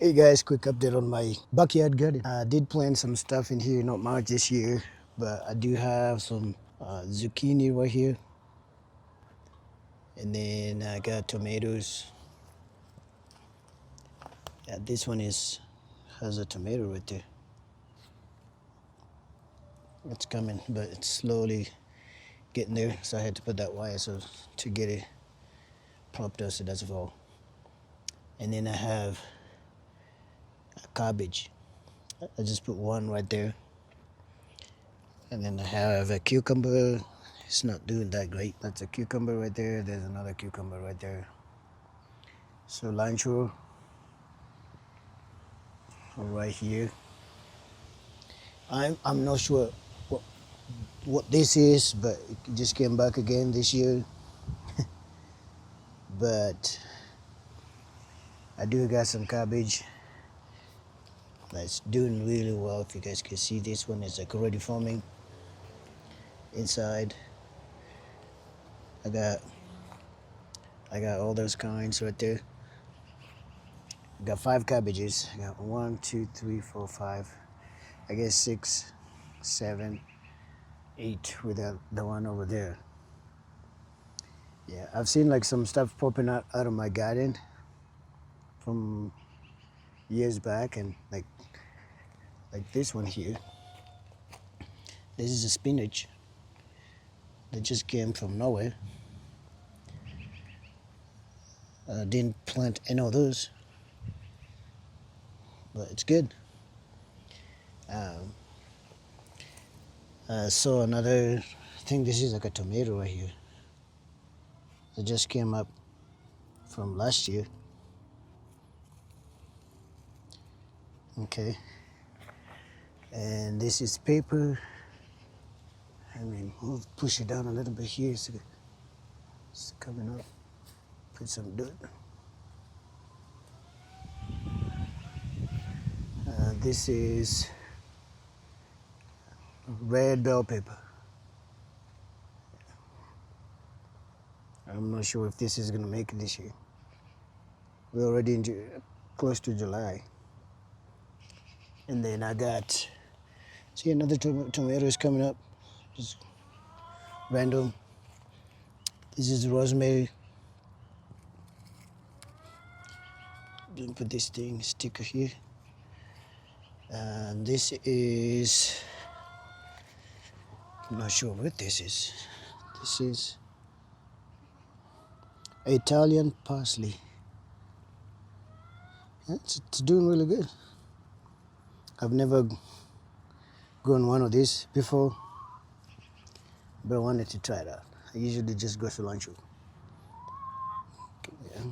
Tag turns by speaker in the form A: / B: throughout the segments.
A: Hey guys, quick update on my backyard garden. I did plant some stuff in here, not much this year, but I do have some zucchini right here. And then I got tomatoes. Yeah, this one has a tomato right there. It's coming, but it's slowly getting there. So I had to put that wire so to get it propped up so it doesn't fall. And then I have a cabbage. I just put one right there. And then I have a cucumber. It's not doing that great. That's a cucumber right there. There's another cucumber right there. Cilantro right here. I'm not sure what this is, but it just came back again this year. But I do got some cabbage that's doing really well. If you guys can see, this one is like already forming inside. I got all those kinds right there. I got 5 cabbages. I got 1, 2, 3, 4, 5. I guess 6, 7, 8 with the one over there. Yeah, I've seen like some stuff popping out of my garden from years back, and like this one here. This is a spinach that just came from nowhere. I didn't plant any of those, but it's good. I saw another thing. This is like a tomato right here. It just came up from last year. Okay. And this is paper. I mean, we'll push it down a little bit here so it's coming up. Put some dirt. This is red bell pepper. I'm not sure if this is gonna make it this year. We're already close to July. And then I got, see, another tomato is coming up, just random. This is rosemary. Didn't put this thing sticker here. And this is, I'm not sure what this is. This is Italian parsley. It's doing really good. I've never grown one of these before, but I wanted to try it out. I usually just go cilantro. Yeah.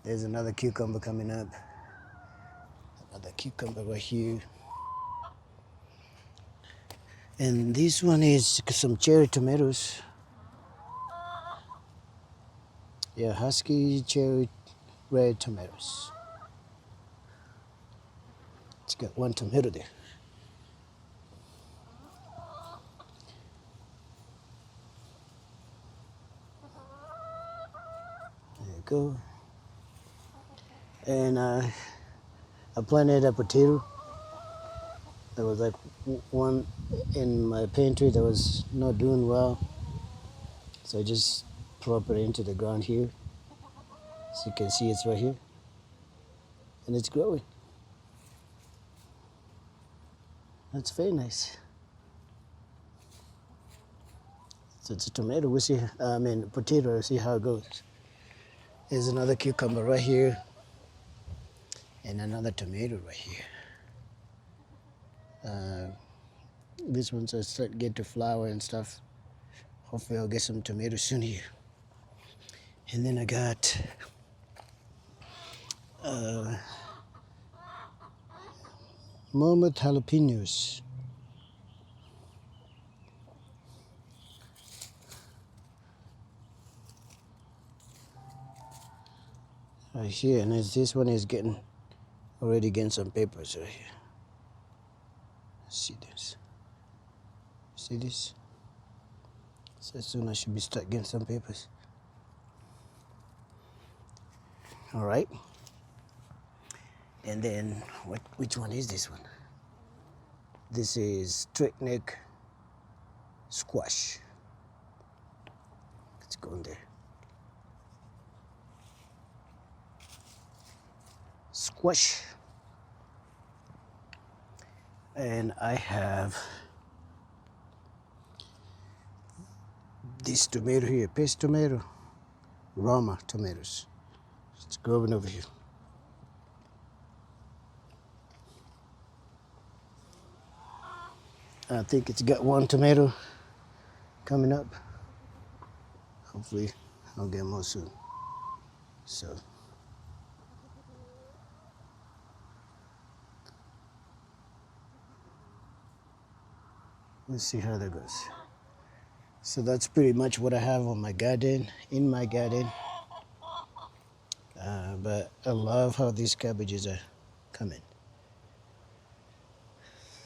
A: There's another cucumber coming up. Another cucumber right here. And this one is some cherry tomatoes. Yeah, Husky Cherry Red tomatoes. It's got one tomato there. There you go. And I planted a potato. There was like one in my pantry that was not doing well. So I just prop it into the ground here. So you can see it's right here. And it's growing. That's very nice. So it's a tomato. We'll see, potato, we'll see how it goes. There's another cucumber right here. And another tomato right here. This one's start get to flower and stuff. Hopefully I'll get some tomatoes soon here. And then I got jalapeños. Right here, and this one is already getting some papers right here. See this? See this? So soon I should be start getting some papers. All right. And then which one is this one? This is straight neck squash. Let's go in there. Squash. And I have this tomato here, paste tomato, Roma tomatoes. It's growing over here. I think it's got one tomato coming up. Hopefully I'll get more soon. So let's see how that goes. So that's pretty much what I have on my garden, in my garden. But I love how these cabbages are coming.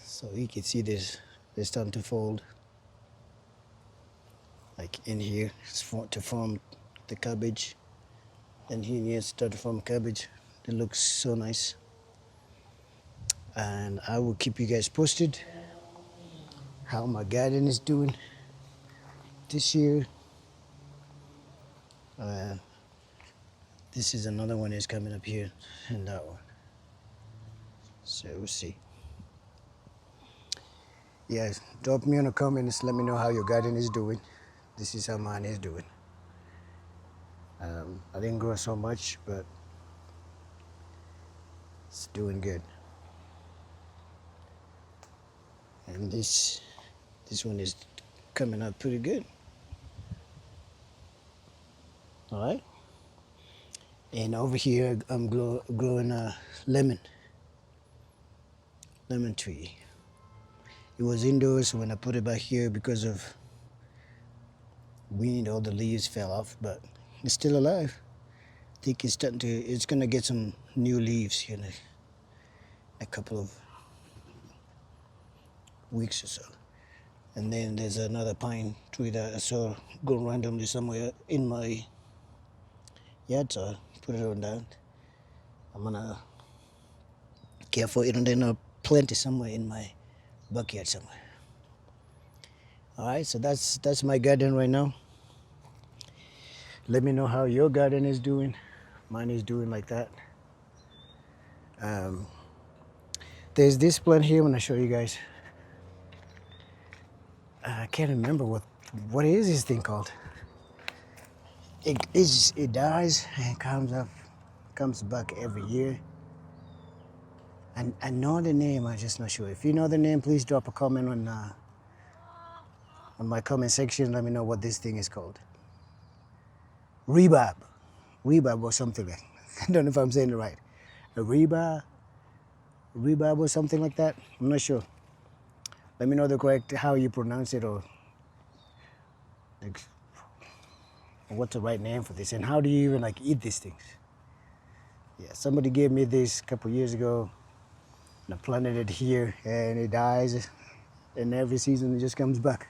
A: So you can see this, they're starting to fold. Like in here, to form the cabbage. And here start to form cabbage. It looks so nice. And I will keep you guys posted how my garden is doing this year. This is another one that's coming up here, and that one. So we'll see. Yeah, drop me in the comments, let me know how your garden is doing. This is how mine is doing. I didn't grow so much, but it's doing good. And this one is coming up pretty good. All right. And over here, I'm growing a lemon tree. It was indoors when I put it back here because of wind, all the leaves fell off, but it's still alive. I think it's gonna get some new leaves here in a couple of weeks or so. And then there's another pine tree that I saw grow randomly somewhere in my yard, so I put it on down. I'm gonna care for it, and then I'll plant it somewhere in my backyard somewhere. All right, so that's my garden right now. Let me know how your garden is doing. Mine is doing like that. There's this plant here. I'm gonna show you guys. I can't remember what is this thing called. It dies and comes back every year. And I know the name, I'm just not sure. If you know the name, please drop a comment on my comment section. Let me know what this thing is called. Rhubarb or something like that. I don't know if I'm saying it right. A rhubarb or something like that. I'm not sure. Let me know the correct how you pronounce it, or like, what's the right name for this, and how do you even like eat these things? Yeah, somebody gave me this a couple years ago, and I planted it here, and it dies, and every season it just comes back.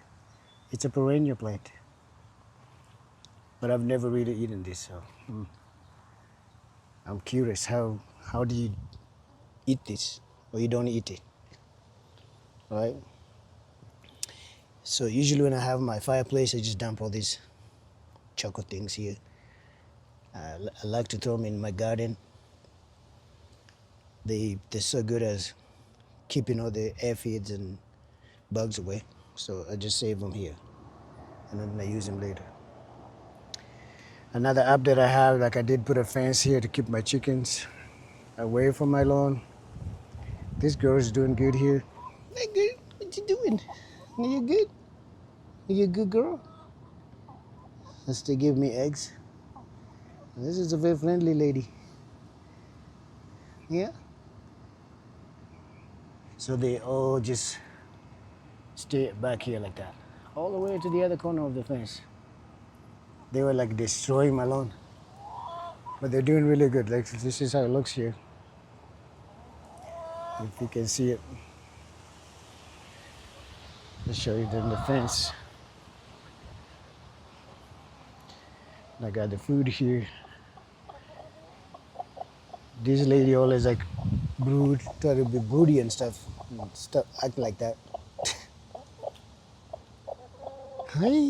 A: It's a perennial plant, but I've never really eaten this, so I'm curious. How do you eat this, or you don't eat it? All right. So usually when I have my fireplace, I just dump all these chocolate things here. I like to throw them in my garden. They're so good as keeping all the aphids and bugs away. So I just save them here, and then I use them later. Another update I have, like I did put a fence here to keep my chickens away from my lawn. This girl is doing good here. Hey girl, what you doing? Are you good? Are you a good girl? Let's they give me eggs. This is a very friendly lady. Yeah? So they all just stay back here like that, all the way to the other corner of the fence. They were like destroying my lawn, but they're doing really good. Like, this is how it looks here, if you can see it. I'll show you then the fence. I got the food here. This lady always like brood, try to be broody and stuff act like that. Hi,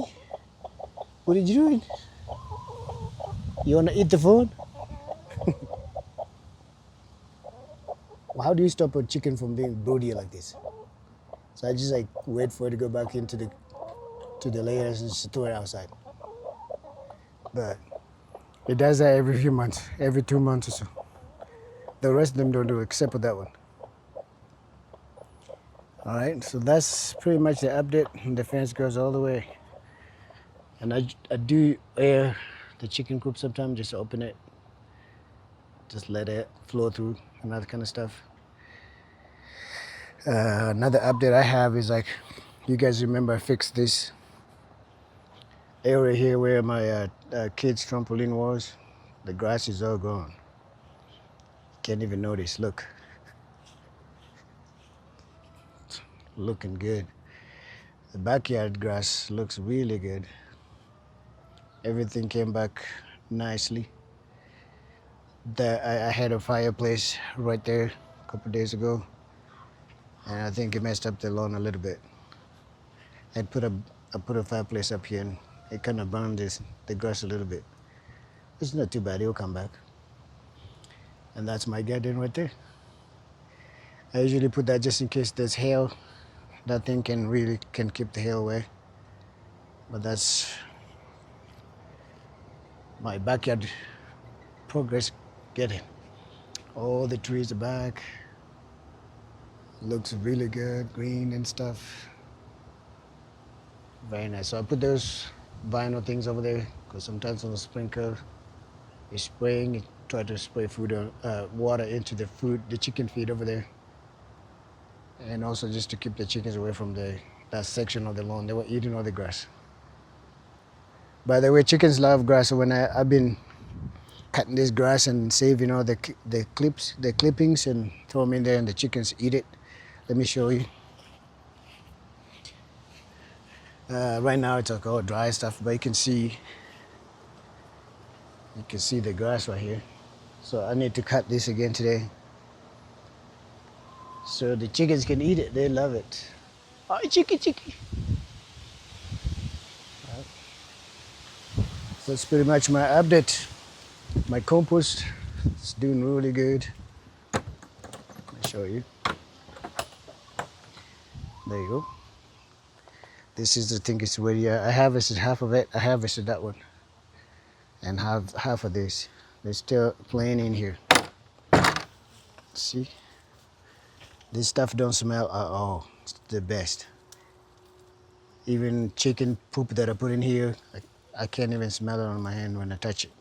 A: what are you doing? You wanna eat the food? How do you stop a chicken from being broody like this? So I just like wait for it to go back into the layers and just throw it outside. But it does that every few months, every 2 months or so. The rest of them don't do it, except for that one. All right, so that's pretty much the update. The fence goes all the way. And I do air the chicken coop sometimes, just open it, just let it flow through and that kind of stuff. Another update I have is like, you guys remember I fixed this area here where my kids' trampoline was? The grass is all gone. Can't even notice, look. It's looking good. The backyard grass looks really good. Everything came back nicely. I had a fireplace right there a couple days ago, and I think it messed up the lawn a little bit. I put a fireplace up here, and it kind of burned the grass a little bit. It's not too bad, it'll come back. And that's my garden right there. I usually put that just in case there's hail. That thing can keep the hail away. But that's my backyard progress garden. All the trees are back. Looks really good, green and stuff. Very nice. So I put those vinyl things over there because sometimes on the sprinkler, it's spraying. You try to spray water into the chicken feed over there, and also just to keep the chickens away from that section of the lawn. They were eating all the grass. By the way, chickens love grass. So when I've been cutting this grass and saving all the clippings, and throw them in there, and the chickens eat it. Let me show you. Right now it's like all dry stuff, but you can see the grass right here. So I need to cut this again today, so the chickens can eat it. They love it. Oh, chicky. Right. So that's pretty much my update. My compost is doing really good. Let me show you. There you go. This is the thing, it's ready. I harvested half of it. I harvested that one. And have half of this. They're still playing in here. See? This stuff don't smell at all. It's the best. Even chicken poop that I put in here, I can't even smell it on my hand when I touch it.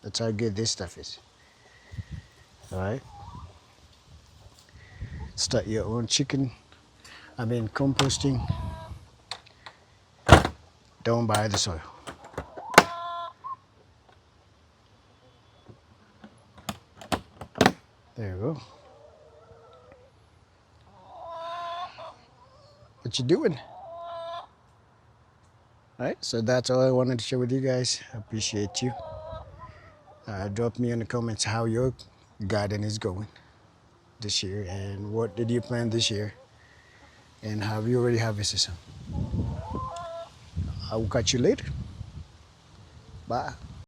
A: That's how good this stuff is. All right? Start your own composting. Don't buy the soil. There you go. What you doing? All right, so that's all I wanted to share with you guys. I appreciate you. Drop me in the comments how your garden is going this year, and what did you plant this year, and have you already harvested some? I will catch you later. Bye.